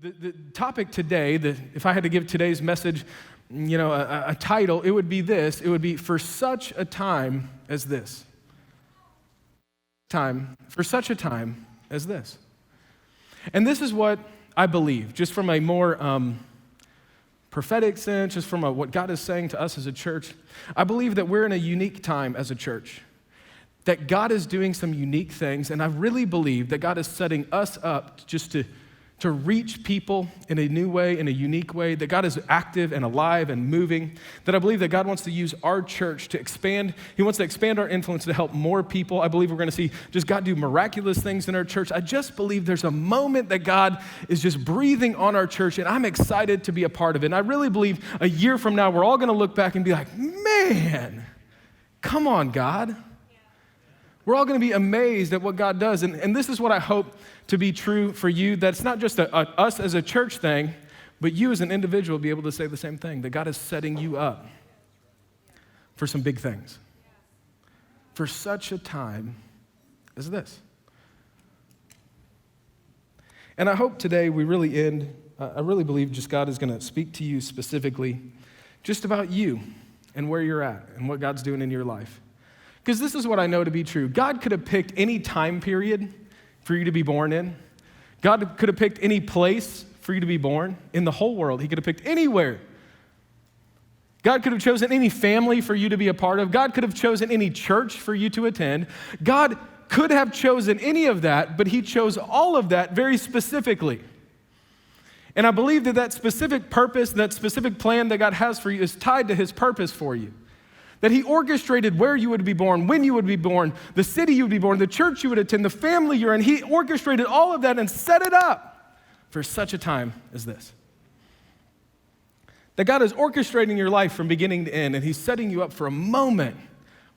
The topic today, if I had to give today's message, a title, it would be this. It would be for such a time as this. For such a time as this. And this is what I believe, just from a more prophetic sense, just from what God is saying to us as a church. I believe that we're in a unique time as a church, that God is doing some unique things, and I really believe that God is setting us up just to reach people in a new way, in a unique way, that God is active and alive and moving, that I believe that God wants to use our church to expand. He wants to expand our influence to help more people. I believe we're going to see just God do miraculous things in our church. I just believe there's a moment that God is just breathing on our church, and I'm excited to be a part of it. And I really believe a year from now, we're all going to look back and be like, man, come on, God. We're all going to be amazed at what God does. And this is what I hope to be true for you, that it's not just us as a church thing, but you as an individual be able to say the same thing, that God is setting you up for some big things. For such a time as this. And I hope today we really end, I really believe just God is going to speak to you specifically just about you and where you're at and what God's doing in your life. Because this is what I know to be true. God could have picked any time period for you to be born in. God could have picked any place for you to be born in the whole world. He could have picked anywhere. God could have chosen any family for you to be a part of. God could have chosen any church for you to attend. God could have chosen any of that, but he chose all of that very specifically. And I believe that specific purpose, that specific plan that God has for you is tied to his purpose for you. That he orchestrated where you would be born, when you would be born, the city you would be born, the church you would attend, the family you're in. He orchestrated all of that and set it up for such a time as this. That God is orchestrating your life from beginning to end, and he's setting you up for a moment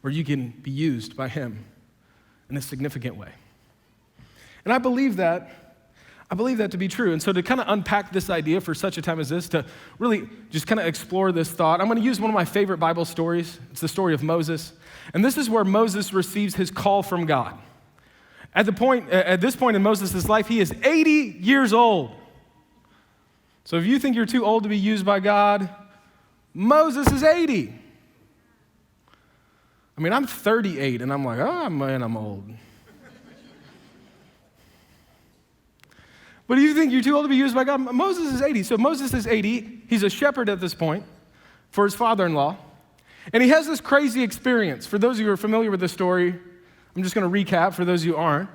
where you can be used by him in a significant way. And I believe that to be true. And so to kind of unpack this idea for such a time as this, to really just kind of explore this thought, I'm going to use one of my favorite Bible stories. It's the story of Moses. And this is where Moses receives his call from God. At this point in Moses' life, he is 80 years old. So if you think you're too old to be used by God, Moses is 80. I mean, I'm 38, and I'm like, oh, man, I'm old. But if you think you're too old to be used by God, Moses is 80. So Moses is 80. He's a shepherd at this point for his father-in-law. And he has this crazy experience. For those of you who are familiar with this story, I'm just going to recap for those of you who aren't.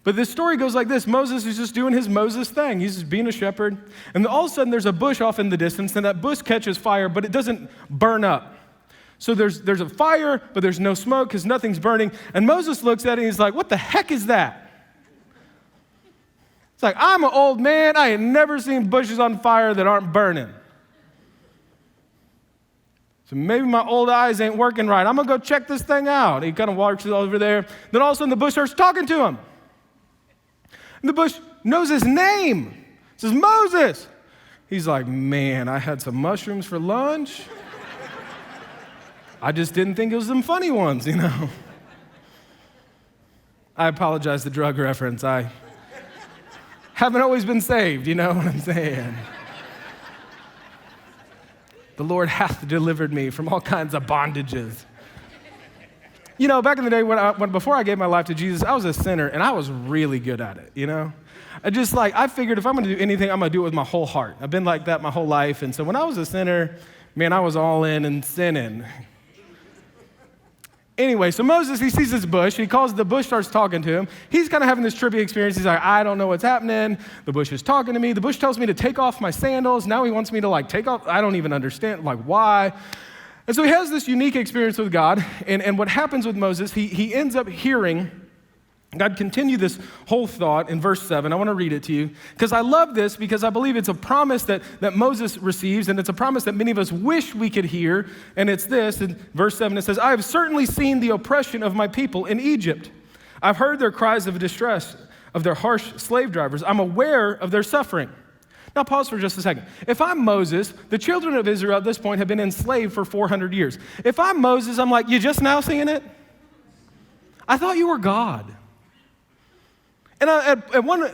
But this story goes like this. Moses is just doing his Moses thing. He's just being a shepherd. And all of a sudden, there's a bush off in the distance, and that bush catches fire, but it doesn't burn up. So there's a fire, but there's no smoke because nothing's burning. And Moses looks at it, and he's like, what the heck is that? It's like, I'm an old man. I ain't never seen bushes on fire that aren't burning. So maybe my old eyes ain't working right. I'm going to go check this thing out. He kind of walks over there. Then all of a sudden the bush starts talking to him. And the bush knows his name. It says, Moses. He's like, man, I had some mushrooms for lunch. I just didn't think it was them funny ones, I apologize, the drug reference. I haven't always been saved, you know what I'm saying? The Lord hath delivered me from all kinds of bondages. Back in the day before I gave my life to Jesus, I was a sinner, and I was really good at it, I figured if I'm going to do anything, I'm going to do it with my whole heart. I've been like that my whole life, and so when I was a sinner, man, I was all in and sinning. Anyway, so Moses, he sees this bush. The bush starts talking to him. He's kind of having this trippy experience. He's like, I don't know what's happening. The bush is talking to me. The bush tells me to take off my sandals. Now he wants me to take off. I don't even understand, why? And so he has this unique experience with God. And what happens with Moses, he ends up hearing God continue this whole thought in verse 7. I want to read it to you because I love this because I believe it's a promise that Moses receives, and it's a promise that many of us wish we could hear. And it's this, in verse 7, it says, I have certainly seen the oppression of my people in Egypt. I've heard their cries of distress, of their harsh slave drivers. I'm aware of their suffering. Now pause for just a second. If I'm Moses, the children of Israel at this point have been enslaved for 400 years. If I'm Moses, I'm like, you just now seeing it? I thought you were God. And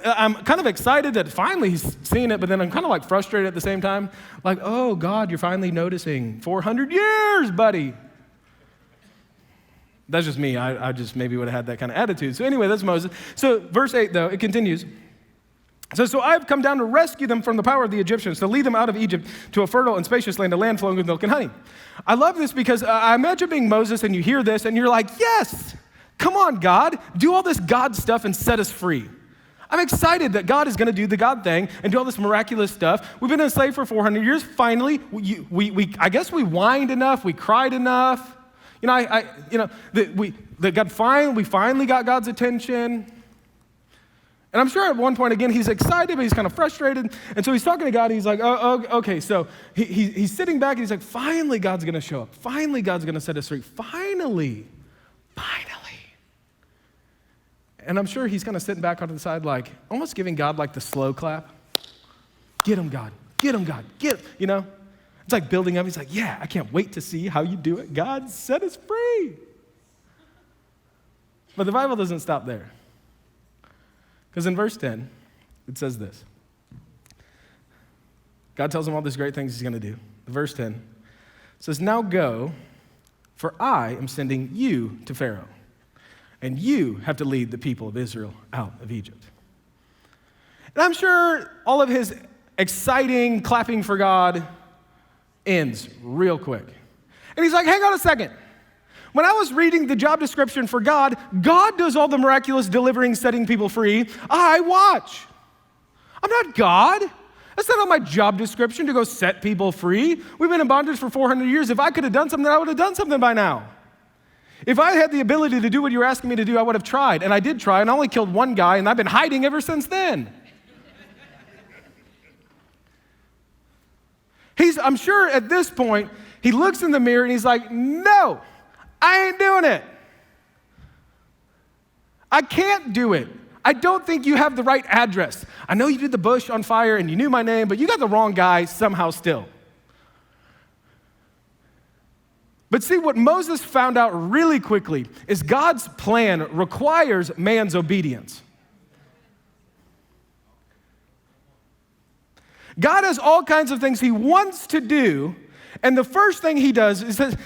I'm kind of excited that finally he's seeing it, but then I'm kind of like frustrated at the same time. Like, oh, God, you're finally noticing. 400 years, buddy. That's just me. I just maybe would have had that kind of attitude. So anyway, that's Moses. So verse 8, though, it continues. It says, so I've come down to rescue them from the power of the Egyptians, to lead them out of Egypt to a fertile and spacious land, a land flowing with milk and honey. I love this because I imagine being Moses and you hear this and you're like, yes, come on, God, do all this God stuff and set us free. I'm excited that God is going to do the God thing and do all this miraculous stuff. We've been enslaved for 400 years. Finally, I guess we whined enough, we cried enough. We finally got God's attention. And I'm sure at one point, again, he's excited, but he's kind of frustrated. And so he's talking to God, and he's like, oh, okay. So he's sitting back, and he's like, finally, God's going to show up. Finally, God's going to set us free. Finally. And I'm sure he's kind of sitting back onto the side, like, almost giving God, like, the slow clap. Get him, God. Get him, God. Get him, you know? It's like building up. He's like, yeah, I can't wait to see how you do it. God, set us free. But the Bible doesn't stop there. Because in verse 10, it says this. God tells him all these great things he's going to do. Verse 10 says, now go, for I am sending you to Pharaoh, and you have to lead the people of Israel out of Egypt. And I'm sure all of his exciting clapping for God ends real quick. And he's like, hang on a second. When I was reading the job description for God, God does all the miraculous delivering, setting people free. I watch. I'm not God. That's not on my job description to go set people free. We've been in bondage for 400 years. If I could have done something, I would have done something by now. If I had the ability to do what you were asking me to do, I would have tried. And I did try, and I only killed one guy, and I've been hiding ever since then. I'm sure at this point, he looks in the mirror, and he's like, no. I ain't doing it. I can't do it. I don't think you have the right address. I know you did the bush on fire and you knew my name, but you got the wrong guy somehow still. But see, what Moses found out really quickly is God's plan requires man's obedience. God has all kinds of things he wants to do. And the first thing he does, it says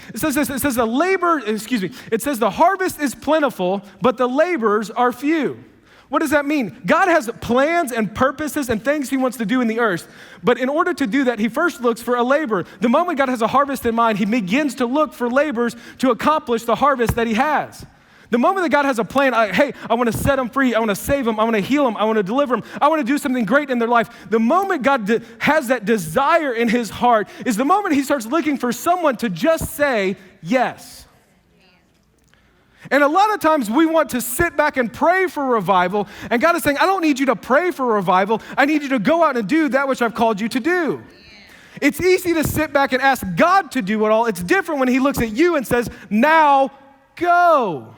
the harvest is plentiful, but the laborers are few. What does that mean? God has plans and purposes and things he wants to do in the earth. But in order to do that, he first looks for a laborer. The moment God has a harvest in mind, he begins to look for laborers to accomplish the harvest that he has. The moment that God has a plan, I want to set them free, I want to save them, I want to heal them, I want to deliver them, I want to do something great in their life. The moment God has that desire in his heart is the moment he starts looking for someone to just say yes. And a lot of times we want to sit back and pray for revival, and God is saying, I don't need you to pray for revival, I need you to go out and do that which I've called you to do. It's easy to sit back and ask God to do it all. It's different when he looks at you and says, now go.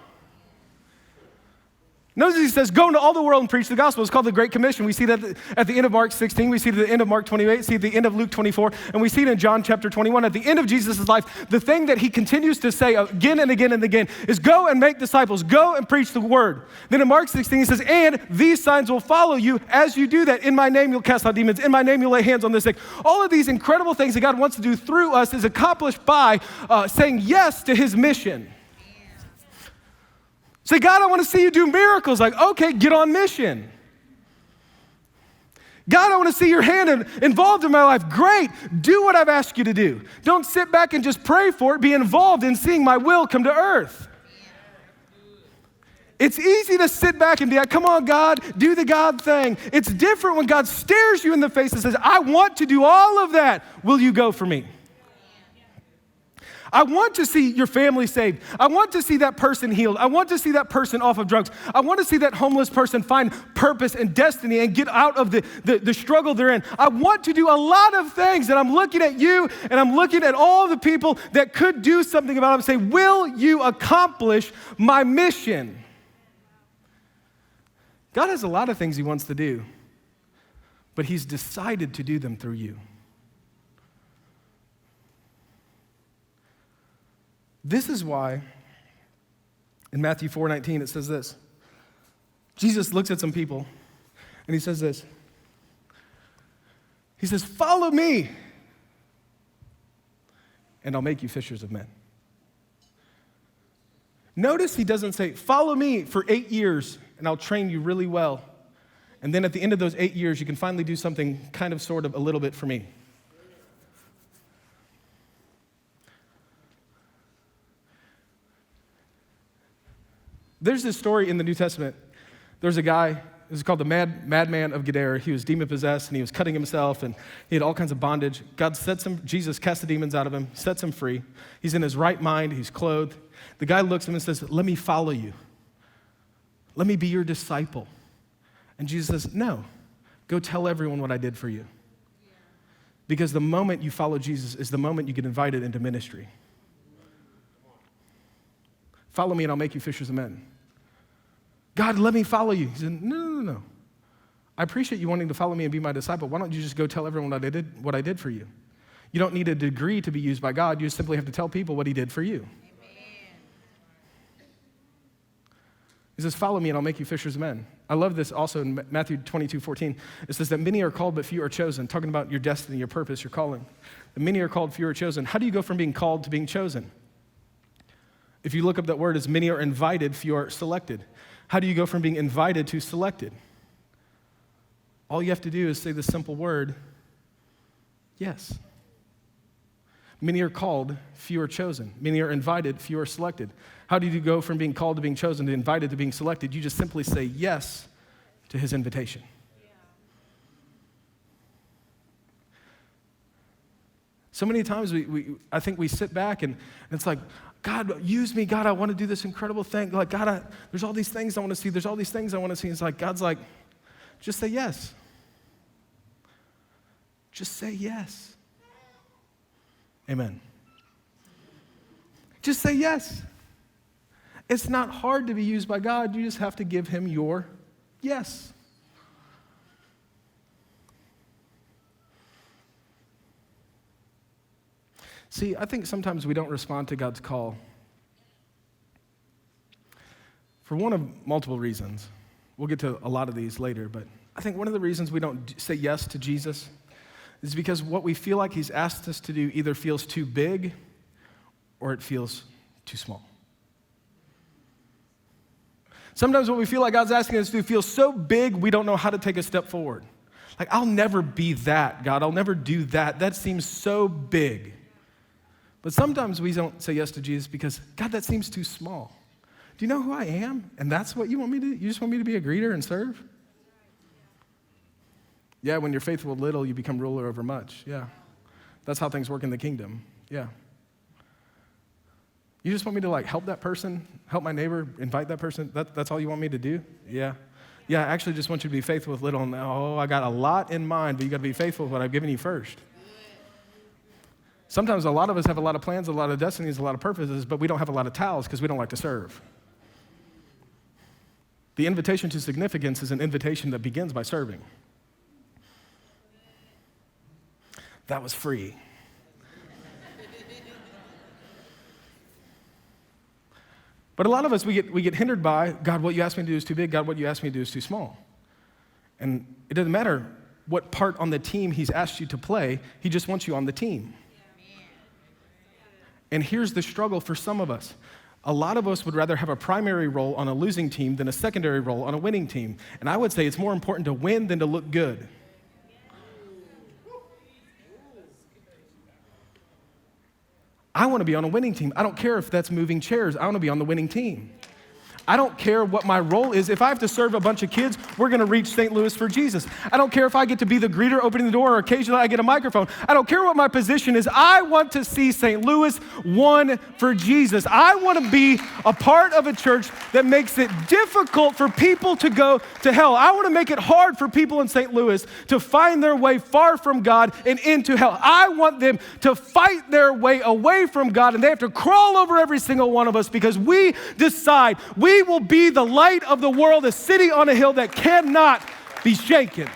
Notice he says, go into all the world and preach the gospel. It's called the Great Commission. We see that at the end of Mark 16. We see it at the end of Mark 28. We see it at the end of Luke 24. And we see it in John chapter 21. At the end of Jesus' life, the thing that he continues to say again and again and again is go and make disciples. Go and preach the word. Then in Mark 16, he says, and these signs will follow you as you do that. In my name, you'll cast out demons. In my name, you'll lay hands on the sick. All of these incredible things that God wants to do through us is accomplished by saying yes to his mission. Say, God, I want to see you do miracles. Like, okay, get on mission. God, I want to see your hand involved in my life. Great, do what I've asked you to do. Don't sit back and just pray for it. Be involved in seeing my will come to earth. It's easy to sit back and be like, come on, God, do the God thing. It's different when God stares you in the face and says, I want to do all of that. Will you go for me? I want to see your family saved. I want to see that person healed. I want to see that person off of drugs. I want to see that homeless person find purpose and destiny and get out of the struggle they're in. I want to do a lot of things, and I'm looking at you and I'm looking at all the people that could do something about it and say, will you accomplish my mission? God has a lot of things he wants to do, but he's decided to do them through you. This is why in Matthew 4:19 it says this. Jesus looks at some people and he says this. He says, follow me and I'll make you fishers of men. Notice he doesn't say, follow me for 8 years and I'll train you really well. And then at the end of those 8 years, you can finally do something kind of, sort of, a little bit for me. There's this story in the New Testament. There's a guy, it's called the madman of Gadara. He was demon-possessed, and he was cutting himself, and he had all kinds of bondage. Jesus cast the demons out of him, sets him free. He's in his right mind. He's clothed. The guy looks at him and says, let me follow you. Let me be your disciple. And Jesus says, no, go tell everyone what I did for you. Because the moment you follow Jesus is the moment you get invited into ministry. Follow me and I'll make you fishers of men. God, let me follow you. He said, no. I appreciate you wanting to follow me and be my disciple. Why don't you just go tell everyone what I did for you? You don't need a degree to be used by God. You simply have to tell people what he did for you. Amen. He says, follow me and I'll make you fishers of men. I love this also in Matthew 22:14. It says that many are called, but few are chosen. Talking about your destiny, your purpose, your calling. The many are called, few are chosen. How do you go from being called to being chosen? If you look up that word, it's many are invited, few are selected. How do you go from being invited to selected? All you have to do is say the simple word, yes. Many are called, few are chosen. Many are invited, few are selected. How do you go from being called to being chosen to invited to being selected? You just simply say yes to his invitation. Yeah. So many times I think we sit back and it's like, God, use me. God, I want to do this incredible thing. Like, God, there's all these things I want to see. There's all these things I want to see. It's like, God's like, just say yes. Just say yes. Amen. Just say yes. It's not hard to be used by God. You just have to give him your yes. See, I think sometimes we don't respond to God's call for one of multiple reasons. We'll get to a lot of these later, but I think one of the reasons we don't say yes to Jesus is because what we feel like he's asked us to do either feels too big or it feels too small. Sometimes what we feel like God's asking us to do feels so big we don't know how to take a step forward. Like, I'll never be that, God. I'll never do that. That seems so big. But sometimes we don't say yes to Jesus because, God, that seems too small. Do you know who I am? And that's what you want me to do? You just want me to be a greeter and serve? Yeah, when you're faithful with little, you become ruler over much. Yeah. That's how things work in the kingdom. Yeah. You just want me to help that person, help my neighbor, invite that person? That's all you want me to do? Yeah. Yeah, I actually just want you to be faithful with little. Oh, I got a lot in mind, but you got to be faithful with what I've given you first. Sometimes a lot of us have a lot of plans, a lot of destinies, a lot of purposes, but we don't have a lot of towels because we don't like to serve. The invitation to significance is an invitation that begins by serving. That was free. But a lot of us, we get hindered by, God, what you asked me to do is too big. God, what you asked me to do is too small. And it doesn't matter what part on the team he's asked you to play. He just wants you on the team. And here's the struggle for some of us. A lot of us would rather have a primary role on a losing team than a secondary role on a winning team. And I would say it's more important to win than to look good. I want to be on a winning team. I don't care if that's moving chairs. I want to be on the winning team. I don't care what my role is. If I have to serve a bunch of kids, we're going to reach St. Louis for Jesus. I don't care if I get to be the greeter opening the door or occasionally I get a microphone. I don't care what my position is. I want to see St. Louis won for Jesus. I want to be a part of a church that makes it difficult for people to go to hell. I want to make it hard for people in St. Louis to find their way far from God and into hell. I want them to fight their way away from God, and they have to crawl over every single one of us because we decide we will be the light of the world, a city on a hill that cannot be shaken.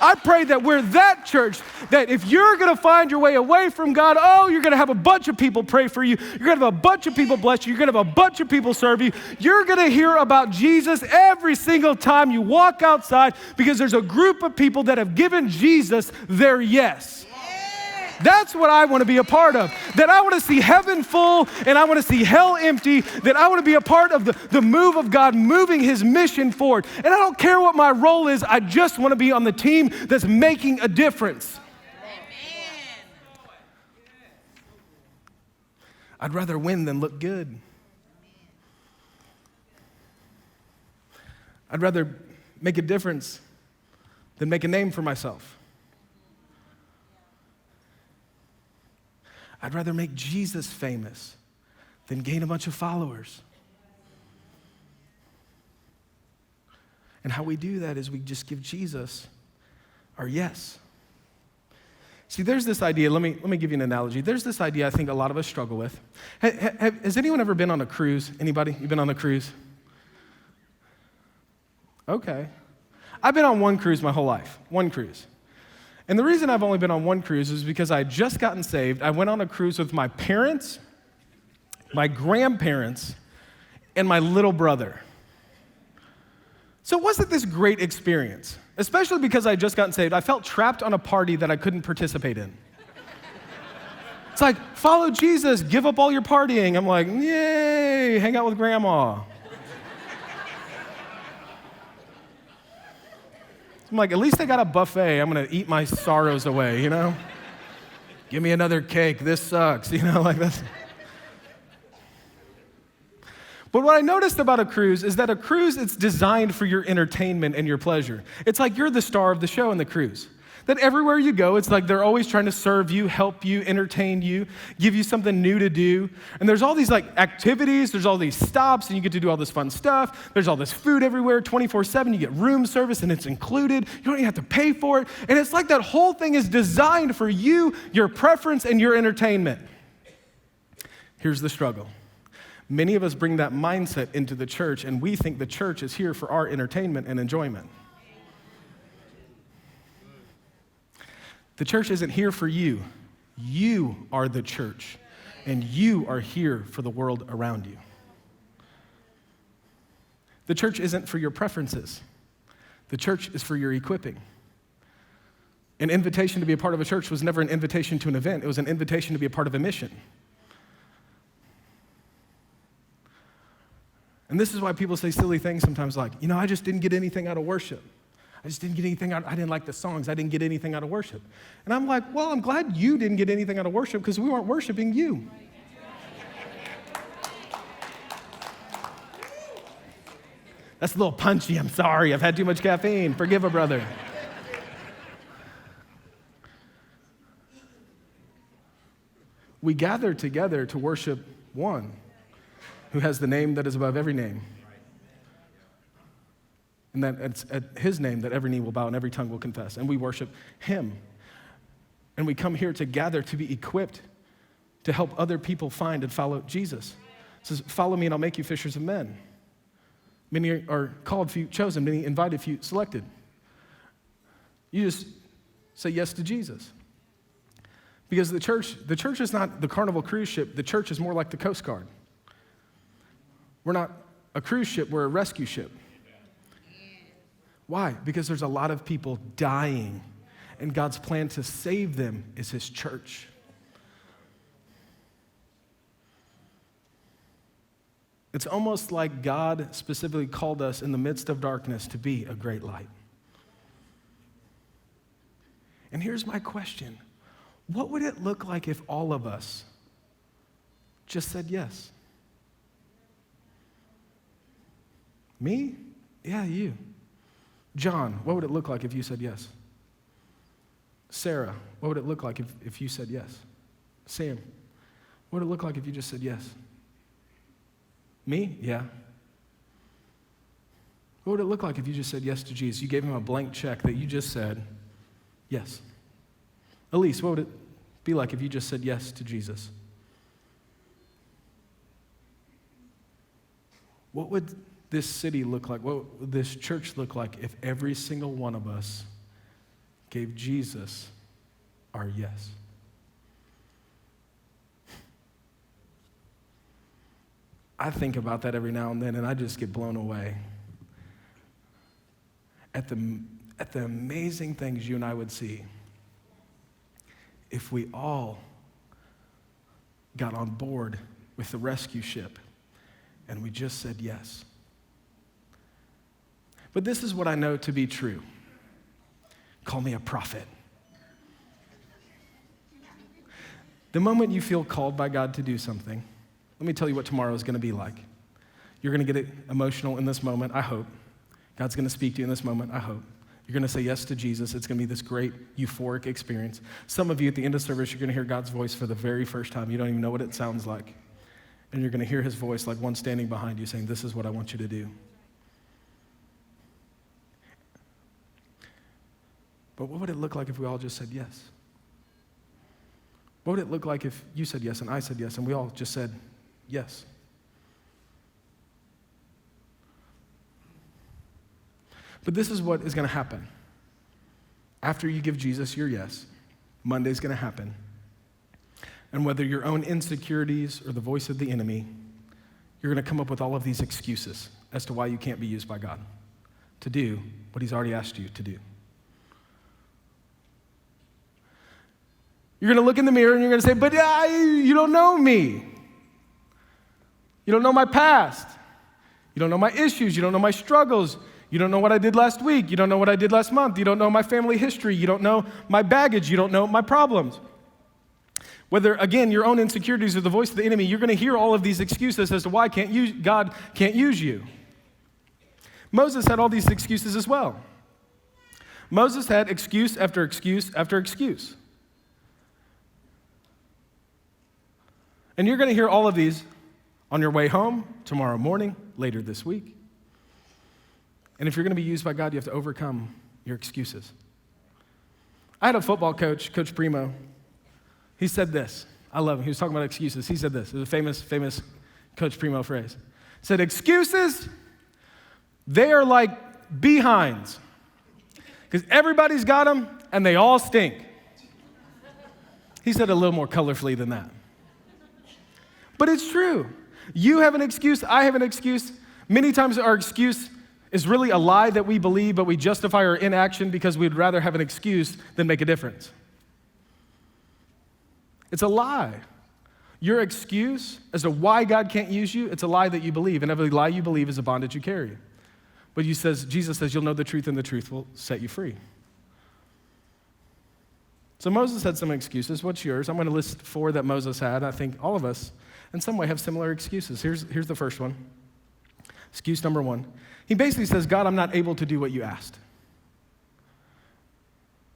I pray that we're that church that if you're going to find your way away from God, oh, you're going to have a bunch of people pray for you. You're going to have a bunch of people bless you. You're going to have a bunch of people serve you. You're going to hear about Jesus every single time you walk outside because there's a group of people that have given Jesus their yes. That's what I want to be a part of. That I want to see heaven full and I want to see hell empty. That I want to be a part of the move of God moving his mission forward. And I don't care what my role is. I just want to be on the team that's making a difference. Amen. I'd rather win than look good. I'd rather make a difference than make a name for myself. I'd rather make Jesus famous than gain a bunch of followers. And how we do that is we just give Jesus our yes. See, there's this idea, let me give you an analogy. There's this idea I think a lot of us struggle with. Has anyone ever been on a cruise? Anybody? You been on a cruise? Okay. I've been on one cruise my whole life, one cruise. And the reason I've only been on one cruise is because I had just gotten saved. I went on a cruise with my parents, my grandparents, and my little brother. So it wasn't this great experience, especially because I had just gotten saved. I felt trapped on a party that I couldn't participate in. It's like, follow Jesus, give up all your partying. I'm like, yay, hang out with grandma. I'm like, at least they got a buffet. I'm going to eat my sorrows away, you know? Give me another cake. This sucks, you know, like this. But what I noticed about a cruise is that a cruise, it's designed for your entertainment and your pleasure. It's like you're the star of the show in the cruise. That everywhere you go, it's like they're always trying to serve you, help you, entertain you, give you something new to do. And there's all these like activities, there's all these stops, and you get to do all this fun stuff. There's all this food everywhere, 24/7. You get room service, and it's included. You don't even have to pay for it. And it's like that whole thing is designed for you, your preference, and your entertainment. Here's the struggle. Many of us bring that mindset into the church, and we think the church is here for our entertainment and enjoyment. The church isn't here for you. You are the church, and you are here for the world around you. The church isn't for your preferences. The church is for your equipping. An invitation to be a part of a church was never an invitation to an event. It was an invitation to be a part of a mission. And this is why people say silly things sometimes like, you know, I just didn't get anything out of worship. I just didn't get anything out. I didn't like the songs. I didn't get anything out of worship. And I'm like, well, I'm glad you didn't get anything out of worship because we weren't worshiping you. That's a little punchy. I'm sorry. I've had too much caffeine. Forgive a brother. We gather together to worship one who has the name that is above every name. And that it's at his name that every knee will bow and every tongue will confess. And we worship him. And we come here to gather to be equipped to help other people find and follow Jesus. It says, follow me and I'll make you fishers of men. Many are called, few chosen, many invited, few selected. You just say yes to Jesus. Because the church is not the Carnival cruise ship. The church is more like the Coast Guard. We're not a cruise ship, we're a rescue ship. Why? Because there's a lot of people dying, and God's plan to save them is his church. It's almost like God specifically called us in the midst of darkness to be a great light. And here's my question. What would it look like if all of us just said yes? Me? Yeah, you. John, what would it look like if you said yes? Sarah, what would it look like if you said yes? Sam, what would it look like if you just said yes? Me? Yeah. What would it look like if you just said yes to Jesus? You gave him a blank check that you just said yes. Elise, what would it be like if you just said yes to Jesus? What would this city look like? What would this church look like if every single one of us gave Jesus our yes. I think about that every now and then, and I just get blown away at the amazing things you and I would see if we all got on board with the rescue ship and we just said yes. But this is what I know to be true. Call me a prophet. The moment you feel called by God to do something, let me tell you what tomorrow is going to be like. You're going to get emotional in this moment, I hope. God's going to speak to you in this moment, I hope. You're going to say yes to Jesus. It's going to be this great euphoric experience. Some of you at the end of service, you're going to hear God's voice for the very first time. You don't even know what it sounds like. And you're going to hear his voice like one standing behind you saying, this is what I want you to do. But what would it look like if we all just said yes? What would it look like if you said yes and I said yes and we all just said yes? But this is what is going to happen. After you give Jesus your yes, Monday's going to happen. And whether your own insecurities or the voice of the enemy, you're going to come up with all of these excuses as to why you can't be used by God to do what he's already asked you to do. You're going to look in the mirror and you're going to say, but you don't know me. You don't know my past. You don't know my issues. You don't know my struggles. You don't know what I did last week. You don't know what I did last month. You don't know my family history. You don't know my baggage. You don't know my problems. Whether, again, your own insecurities or the voice of the enemy, you're going to hear all of these excuses as to why God can't use you. Moses had all these excuses as well. Moses had excuse after excuse after excuse. And you're going to hear all of these on your way home, tomorrow morning, later this week. And if you're going to be used by God, you have to overcome your excuses. I had a football coach, Coach Primo. He said this. I love him. He was talking about excuses. He said this. It was a famous Coach Primo phrase. He said, excuses, they are like behinds. Because everybody's got them, and they all stink. He said it a little more colorfully than that. But it's true. You have an excuse. I have an excuse. Many times our excuse is really a lie that we believe, but we justify our inaction because we'd rather have an excuse than make a difference. It's a lie. Your excuse as to why God can't use you, it's a lie that you believe, and every lie you believe is a bondage you carry. But Jesus says, you'll know the truth, and the truth will set you free. So Moses had some excuses. What's yours? I'm going to list 4 that Moses had. I think all of us, in some way, have similar excuses. Here's the first one. Excuse number 1. He basically says, God, I'm not able to do what you asked.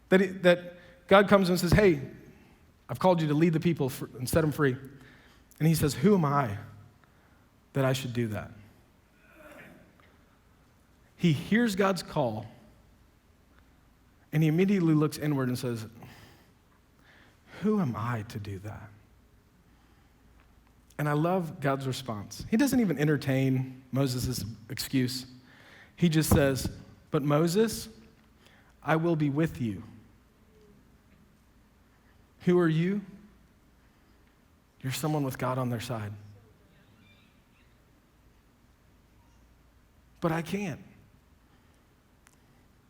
That God comes and says, hey, I've called you to lead the people and set them free. And he says, who am I that I should do that? He hears God's call, and he immediately looks inward and says, who am I to do that? And I love God's response. He doesn't even entertain Moses' excuse. He just says, but Moses, I will be with you. Who are you? You're someone with God on their side. But I can't.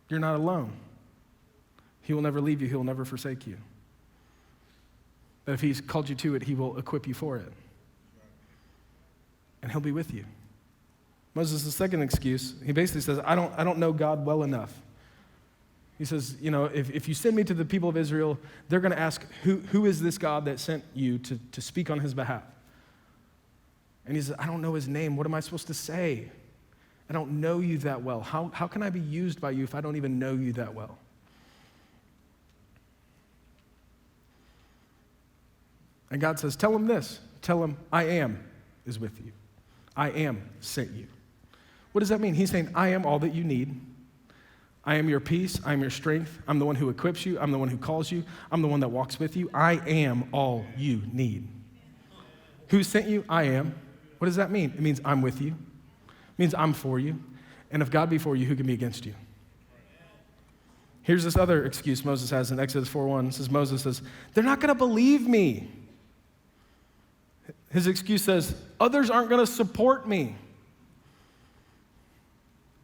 You're not alone. He will never leave you. He will never forsake you. But if he's called you to it, he will equip you for it. And he'll be with you. Moses' second excuse, he basically says, I don't know God well enough. He says, if you send me to the people of Israel, they're going to ask, who is this God that sent you to speak on his behalf? And he says, I don't know his name. What am I supposed to say? I don't know you that well. How can I be used by you if I don't even know you that well? And God says, tell him this. Tell him, I am is with you. I am sent you. What does that mean? He's saying, I am all that you need. I am your peace. I am your strength. I'm the one who equips you. I'm the one who calls you. I'm the one that walks with you. I am all you need. Who sent you? I am. What does that mean? It means I'm with you. It means I'm for you. And if God be for you, who can be against you? Here's this other excuse Moses has in Exodus 4:1. It says, Moses says, they're not going to believe me. His excuse says, others aren't going to support me.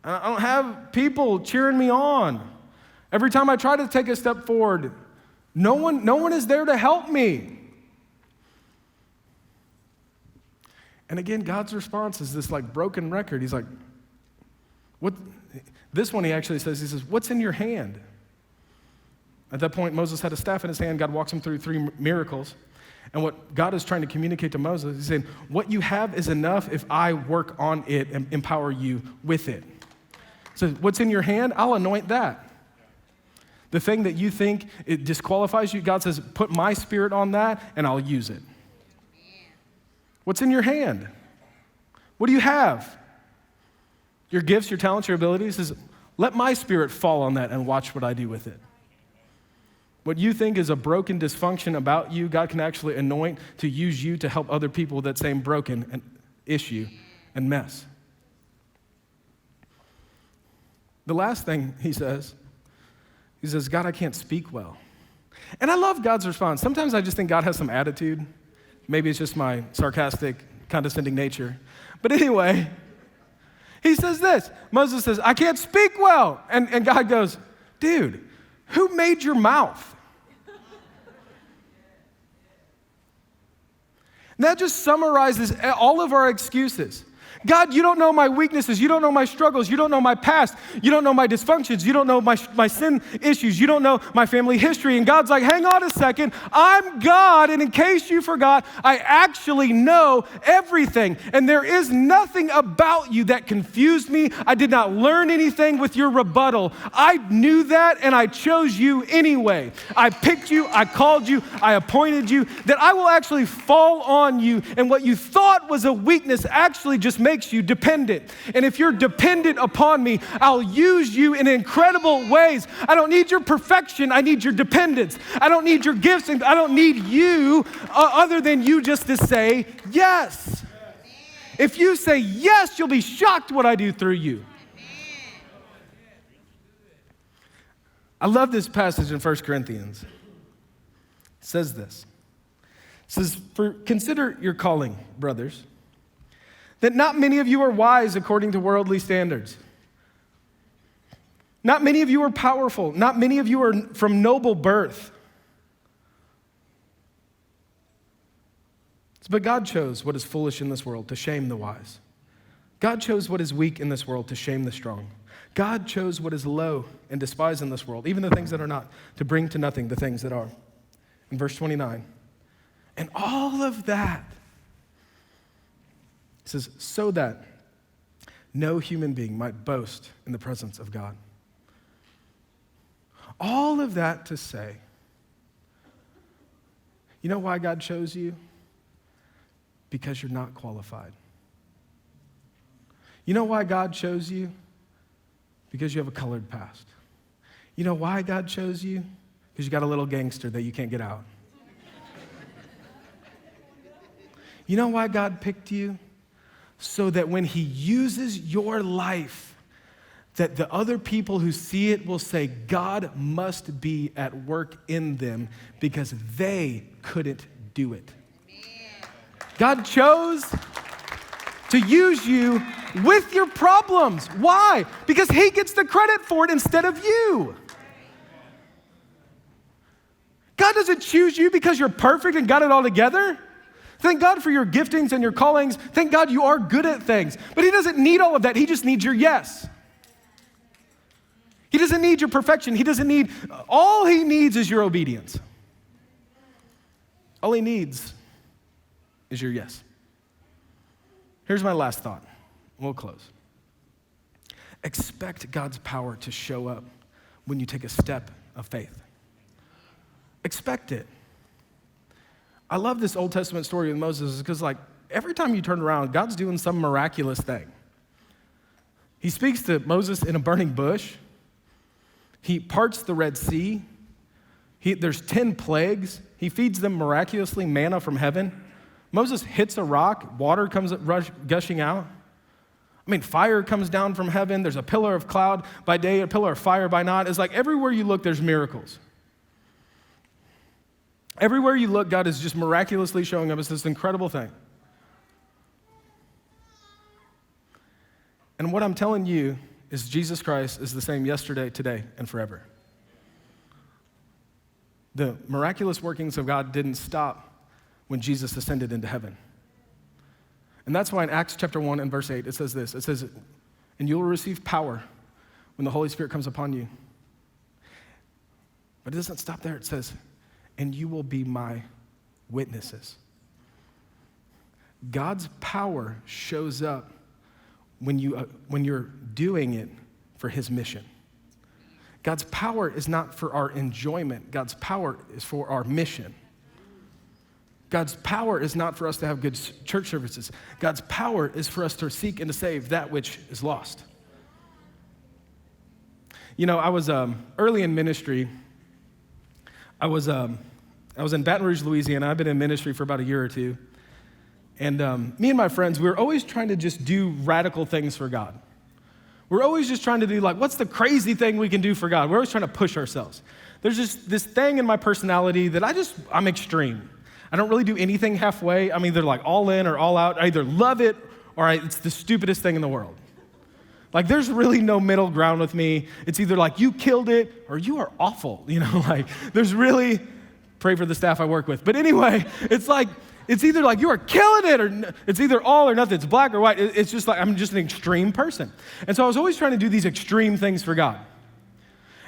I don't have people cheering me on. Every time I try to take a step forward, no one is there to help me. And again, God's response is this like broken record. He's like, what? This one he actually says, what's in your hand? At that point, Moses had a staff in his hand. God walks him through 3 miracles. And what God is trying to communicate to Moses, he's saying, what you have is enough if I work on it and empower you with it. So what's in your hand? I'll anoint that. The thing that you think it disqualifies you, God says, put my spirit on that and I'll use it. What's in your hand? What do you have? Your gifts, your talents, your abilities. Is let my spirit fall on that and watch what I do with it. What you think is a broken dysfunction about you, God can actually anoint to use you to help other people with that same broken issue and mess. The last thing he says, God, I can't speak well. And I love God's response. Sometimes I just think God has some attitude. Maybe it's just my sarcastic, condescending nature. But anyway, he says this. Moses says, I can't speak well. And God goes, dude, who made your mouth? And that just summarizes all of our excuses. God, you don't know my weaknesses. You don't know my struggles. You don't know my past. You don't know my dysfunctions. You don't know my sin issues. You don't know my family history. And God's like, hang on a second. I'm God, and in case you forgot, I actually know everything. And there is nothing about you that confused me. I did not learn anything with your rebuttal. I knew that, and I chose you anyway. I picked you. I called you. I appointed you. That I will actually fall on you. And what you thought was a weakness actually just makes you dependent. And if you're dependent upon me, I'll use you in incredible ways. I don't need your perfection. I need your dependence. I don't need your gifts, and I don't need you other than you just to say yes. If you say yes, you'll be shocked what I do through you. I love this passage in 1 Corinthians. It says this. It says, consider your calling, brothers, that not many of you are wise according to worldly standards. Not many of you are powerful. Not many of you are from noble birth. But God chose what is foolish in this world to shame the wise. God chose what is weak in this world to shame the strong. God chose what is low and despised in this world, even the things that are not, to bring to nothing the things that are. In verse 29, and all of that, it says, so that no human being might boast in the presence of God. All of that to say, you know why God chose you? Because you're not qualified. You know why God chose you? Because you have a colored past. You know why God chose you? Because you got a little gangster that you can't get out. You know why God picked you? So that when he uses your life, that the other people who see it will say, God must be at work in them because they couldn't do it. God chose to use you with your problems. Why? Because he gets the credit for it instead of you. God doesn't choose you because you're perfect and got it all together. Thank God for your giftings and your callings. Thank God you are good at things. But he doesn't need all of that. He just needs your yes. He doesn't need your perfection. All he needs is your obedience. All he needs is your yes. Here's my last thought. We'll close. Expect God's power to show up when you take a step of faith. Expect it. I love this Old Testament story with Moses because, every time you turn around, God's doing some miraculous thing. He speaks to Moses in a burning bush. He parts the Red Sea. There's 10 plagues. He feeds them miraculously manna from heaven. Moses hits a rock. Water comes gushing out. I mean, fire comes down from heaven. There's a pillar of cloud by day, a pillar of fire by night. It's like everywhere you look, there's miracles. Everywhere you look, God is just miraculously showing up as this incredible thing. And what I'm telling you is Jesus Christ is the same yesterday, today, and forever. The miraculous workings of God didn't stop when Jesus ascended into heaven. And that's why in Acts chapter 1 and verse 8, it says this. It says, and you will receive power when the Holy Spirit comes upon you. But it doesn't stop there. It says, and you will be my witnesses. God's power shows up when you're doing it for his mission. God's power is not for our enjoyment. God's power is for our mission. God's power is not for us to have good church services. God's power is for us to seek and to save that which is lost. You know, I was early in ministry. I was in Baton Rouge, Louisiana. I've been in ministry for about a year or two. And me and my friends, we were always trying to just do radical things for God. We're always just trying to do like, what's the crazy thing we can do for God? We're always trying to push ourselves. There's just this thing in my personality that I'm extreme. I don't really do anything halfway. I'm either like all in or all out. I either love it or it's the stupidest thing in the world. Like there's really no middle ground with me. It's either like you killed it or you are awful. You know, like there's really, pray for the staff I work with. But anyway, it's either like you are killing it or it's either all or nothing. It's black or white. It's just like I'm just an extreme person. And so I was always trying to do these extreme things for God.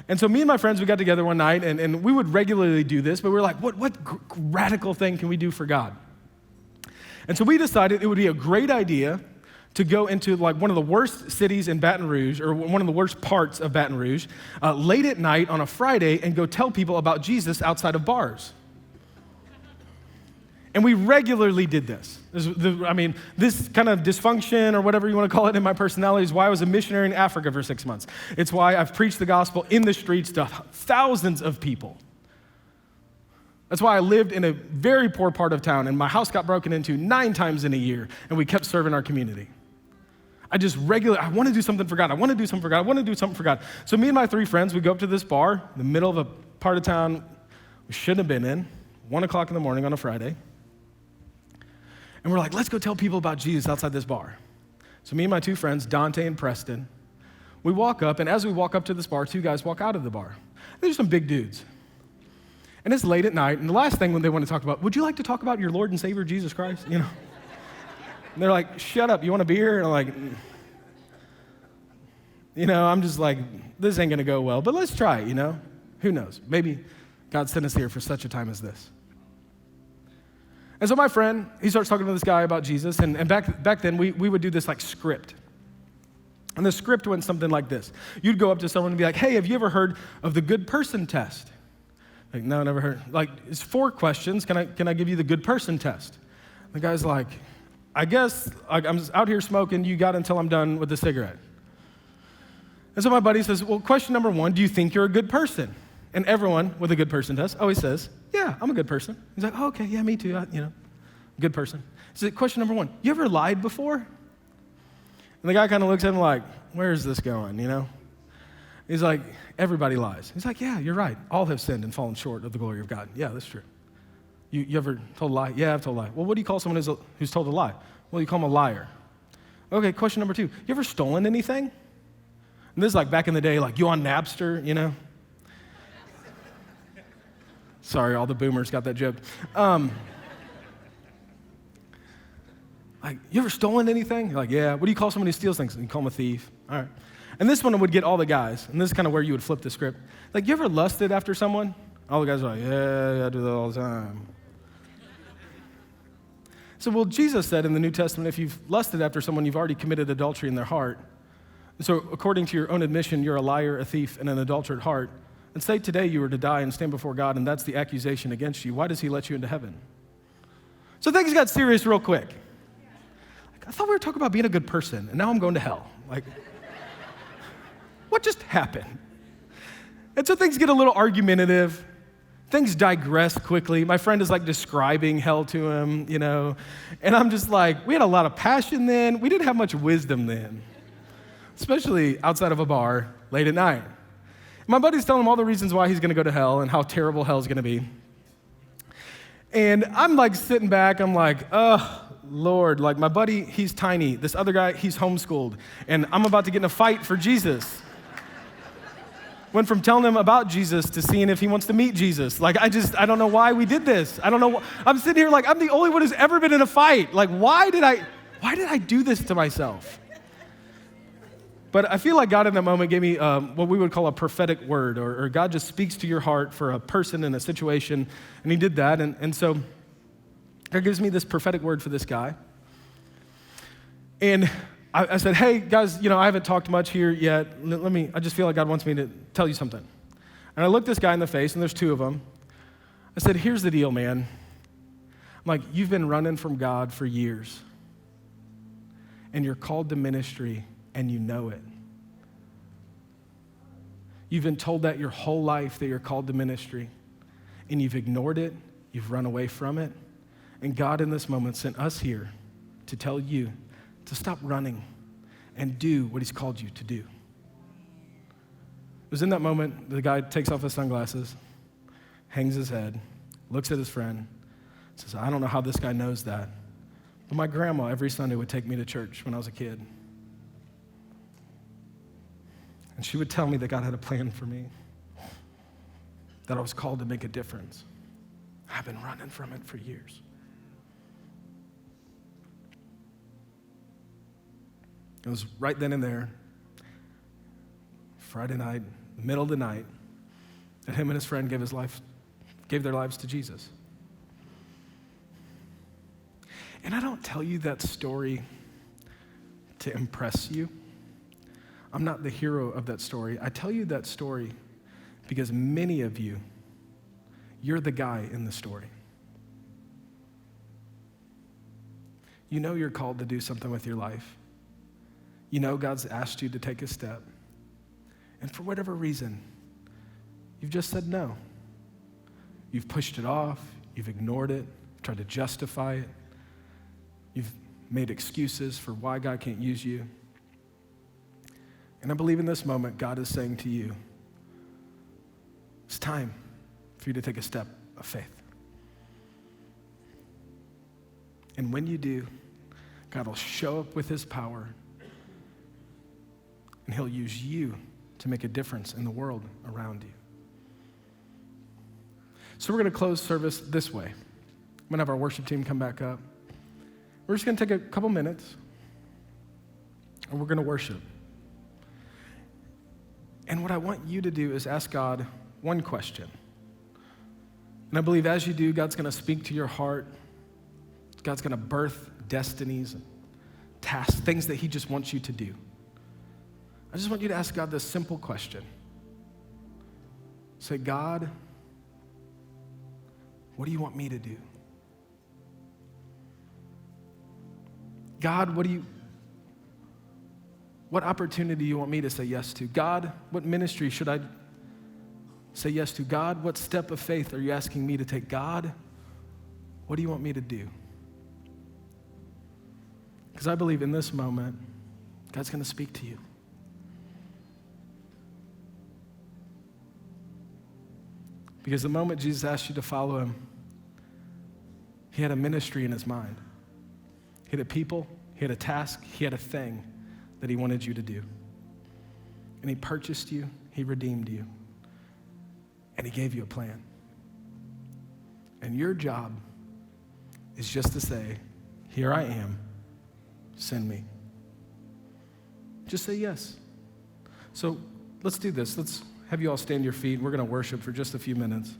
And so me and my friends, we got together one night, and we would regularly do this, but we were like, what radical thing can we do for God? And so we decided it would be a great idea to go into like one of the worst cities in Baton Rouge, or one of the worst parts of Baton Rouge, late at night on a Friday and go tell people about Jesus outside of bars. And we regularly did this. This kind of dysfunction or whatever you want to call it in my personality is why I was a missionary in Africa for 6 months. It's why I've preached the gospel in the streets to thousands of people. That's why I lived in a very poor part of town and my house got broken into 9 times in a year and we kept serving our community. I want to do something for God. I want to do something for God. I want to do something for God. So me and my 3 friends, we go up to this bar in the middle of a part of town we shouldn't have been in, 1 o'clock in the morning on a Friday. And we're like, let's go tell people about Jesus outside this bar. So me and my 2 friends, Dante and Preston, we walk up, and as we walk up to this bar, 2 guys walk out of the bar. They're some big dudes. And it's late at night, and the last thing when they want to talk about, would you like to talk about your Lord and Savior, Jesus Christ? You know? And they're like, shut up, you want a beer? And I'm like, I'm just like, this ain't gonna go well, but let's try it, Who knows? Maybe God sent us here for such a time as this. And so my friend, he starts talking to this guy about Jesus, and back then, we would do this like script. And the script went something like this. You'd go up to someone and be like, hey, have you ever heard of the good person test? Like, no, never heard. Like, it's 4 questions. Can I give you the good person test? The guy's like, I guess I'm out here smoking. You got until I'm done with the cigarette. And so my buddy says, well, question number 1, do you think you're a good person? And everyone with a good person test always says, yeah, I'm a good person. He's like, oh, okay, yeah, me too, good person. So question number 1, you ever lied before? And the guy kind of looks at him like, where is this going, He's like, everybody lies. He's like, yeah, you're right. All have sinned and fallen short of the glory of God. Yeah, that's true. You ever told a lie? Yeah, I've told a lie. Well, what do you call someone who's told a lie? Well, you call them a liar. Okay, question number 2, you ever stolen anything? And this is like back in the day, like you on Napster, Sorry, all the boomers got that joke. Like, you ever stolen anything? You're like, yeah. What do you call someone who steals things? You call them a thief. All right. And this one would get all the guys, and this is kind of where you would flip the script. Like, you ever lusted after someone? All the guys are like, yeah, I do that all the time. So, well, Jesus said in the New Testament, if you've lusted after someone, you've already committed adultery in their heart. And so, according to your own admission, you're a liar, a thief, and an adulterate heart. And say today you were to die and stand before God, and that's the accusation against you. Why does he let you into heaven? So things got serious real quick. Like, I thought we were talking about being a good person, and now I'm going to hell. Like, what just happened? And so things get a little argumentative. Things digress quickly. My friend is like describing hell to him, And I'm just like, we had a lot of passion then. We didn't have much wisdom then. especially outside of a bar late at night. My buddy's telling him all the reasons why he's going to go to hell and how terrible hell's going to be. And I'm like sitting back, I'm like, oh, Lord, like my buddy, he's tiny. This other guy, he's homeschooled. And I'm about to get in a fight for Jesus. Went from telling him about Jesus to seeing if he wants to meet Jesus. Like, I don't know why we did this. I don't know. I'm sitting here like, I'm the only one who's ever been in a fight. Like, why did I do this to myself? But I feel like God in that moment gave me what we would call a prophetic word, or God just speaks to your heart for a person in a situation, and he did that. And so God gives me this prophetic word for this guy. And I said, hey, guys, I haven't talked much here yet. I just feel like God wants me to tell you something. And I looked this guy in the face, and there's two of them. I said, here's the deal, man. I'm like, you've been running from God for years, and you're called to ministry, and you know it. You've been told that your whole life that you're called to ministry, and you've ignored it, you've run away from it, and God in this moment sent us here to tell you to stop running and do what he's called you to do. It was in that moment the guy takes off his sunglasses, hangs his head, looks at his friend, says, I don't know how this guy knows that, but my grandma every Sunday would take me to church when I was a kid. And she would tell me that God had a plan for me, that I was called to make a difference. I've been running from it for years. It was right then and there, Friday night, middle of the night, that him and his friend gave their lives to Jesus. And I don't tell you that story to impress you. I'm not the hero of that story. I tell you that story because many of you, you're the guy in the story. You know you're called to do something with your life. You know God's asked you to take a step. And for whatever reason, you've just said no. You've pushed it off. You've ignored it, tried to justify it. You've made excuses for why God can't use you. And I believe in this moment, God is saying to you, it's time for you to take a step of faith. And when you do, God will show up with his power, and he'll use you to make a difference in the world around you. So we're going to close service this way. I'm going to have our worship team come back up. We're just going to take a couple minutes, and we're going to worship. And what I want you to do is ask God one question. And I believe as you do, God's going to speak to your heart. God's going to birth destinies and tasks, things that he just wants you to do. I just want you to ask God this simple question. Say, God, what do you want me to do? God, what opportunity do you want me to say yes to? God, what ministry should I say yes to? God, what step of faith are you asking me to take? God, what do you want me to do? Because I believe in this moment, God's going to speak to you. Because the moment Jesus asked you to follow him, he had a ministry in his mind. He had a people, he had a task, he had a thing that he wanted you to do. And he purchased you, he redeemed you, and he gave you a plan. And your job is just to say, here I am, send me. Just say yes. So let's do this. Let's have you all stand to your feet. We're going to worship for just a few minutes.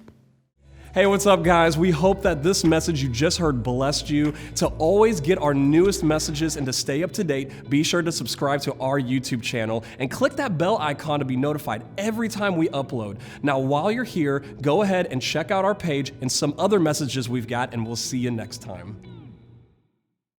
Hey, what's up, guys? We hope that this message you just heard blessed you. To always get our newest messages and to stay up to date, be sure to subscribe to our YouTube channel and click that bell icon to be notified every time we upload. Now, while you're here, go ahead and check out our page and some other messages we've got, and we'll see you next time.